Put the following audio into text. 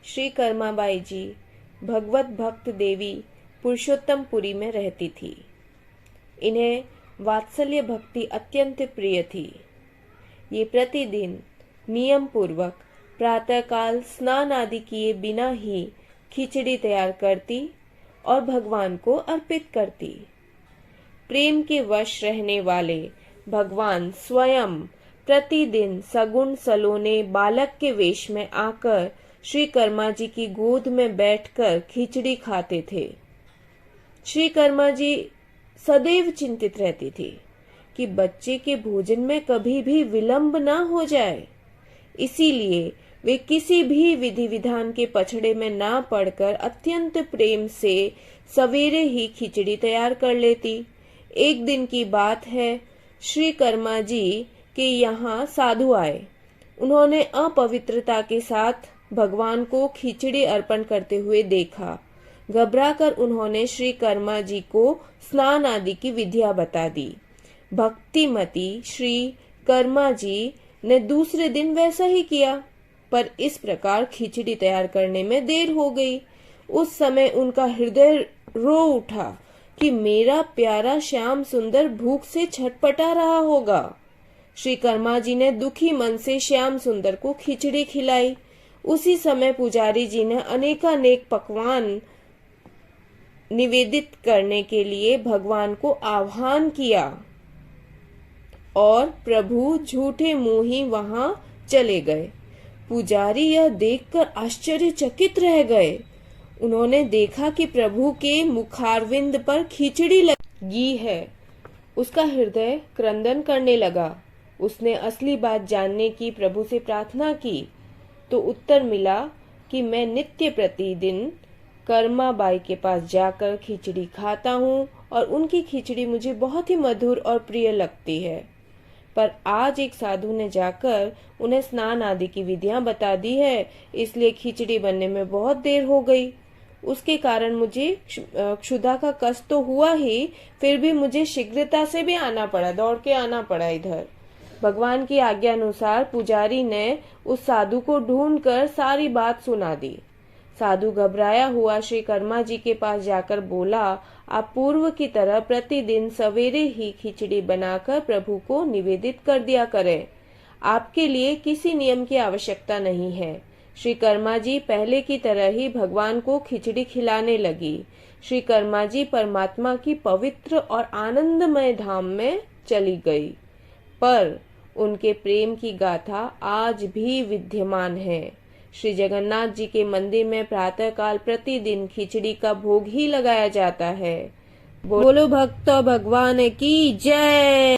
श्री कर्माबाई जी भगवत भक्त देवी पुरुषोत्तमपुरी में रहती थी। इन्हें वात्सल्य भक्ति अत्यंत प्रिय थी। ये प्रतिदिन नियम पूर्वक प्रातःकाल स्नान आदि किए बिना ही खिचड़ी तैयार करती और भगवान को अर्पित करती। प्रेम के वश रहने वाले भगवान स्वयं प्रतिदिन सगुण सलोने बालक के वेश में आकर श्री कर्मा जी की गोद में बैठकर खिचड़ी खाते थे। श्री कर्मा जी सदैव चिंतित रहती थी कि बच्चे के भोजन में कभी भी विलंब ना हो जाए। इसीलिए वे किसी भी विधि विधान के पछड़े में ना पड़कर अत्यंत प्रेम से सवेरे ही खिचड़ी तैयार कर लेती। एक दिन की बात है, श्री कर्मा जी के यहाँ साधु आए। उन्होंने अपवित्रता के साथ भगवान को खिचड़ी अर्पण करते हुए देखा। घबराकर उन्होंने श्री कर्मा जी को स्नान आदि की विधियां बता दी। भक्तिमती श्री कर्मा जी ने दूसरे दिन वैसा ही किया, पर इस प्रकार खिचड़ी तैयार करने में देर हो गई। उस समय उनका हृदय रो उठा कि मेरा प्यारा श्याम सुंदर भूख से छटपटा रहा होगा। श्री कर्मा जी ने दुखी मन से श्याम सुंदर को खिचड़ी खिलाई। उसी समय पुजारी जी ने अनेकानेक पकवान निवेदित करने के लिए भगवान को आह्वान किया और प्रभु झूठे मुंह ही वहां चले गए। पुजारी यह देखकर आश्चर्यचकित रह गए। उन्होंने देखा कि प्रभु के मुखारविंद पर खिचड़ी लगी है। उसका हृदय क्रंदन करने लगा। उसने असली बात जानने की प्रभु से प्रार्थना की तो उत्तर मिला कि मैं नित्य प्रतिदिन कर्माबाई के पास जाकर खिचड़ी खाता हूँ और उनकी खिचड़ी मुझे बहुत ही मधुर और प्रिय लगती है। पर आज एक साधु ने जाकर उन्हें स्नान आदि की विधियां बता दी है, इसलिए खिचड़ी बनने में बहुत देर हो गई। उसके कारण मुझे क्षुधा का कष्ट तो हुआ ही, फिर भी मुझे शीघ्रता से भी आना पड़ा, दौड़ के आना पड़ा इधर। भगवान की आज्ञा अनुसार पुजारी ने उस साधु को ढूंढकर सारी बात सुना दी। साधु घबराया हुआ श्री कर्मा जी के पास जाकर बोला, आप पूर्व की तरह प्रतिदिन सवेरे ही खिचड़ी बनाकर प्रभु को निवेदित कर दिया करें। आपके लिए किसी नियम की आवश्यकता नहीं है। श्री कर्मा जी पहले की तरह ही भगवान को खिचड़ी खिलाने लगी। श्री कर्मा जी परमात्मा की पवित्र और आनंदमय धाम में चली गई, पर उनके प्रेम की गाथा आज भी विद्यमान है। श्री जगन्नाथ जी के मंदिर में प्रातःकाल प्रतिदिन खिचड़ी का भोग ही लगाया जाता है। बोलो भक्त भगवान की जय।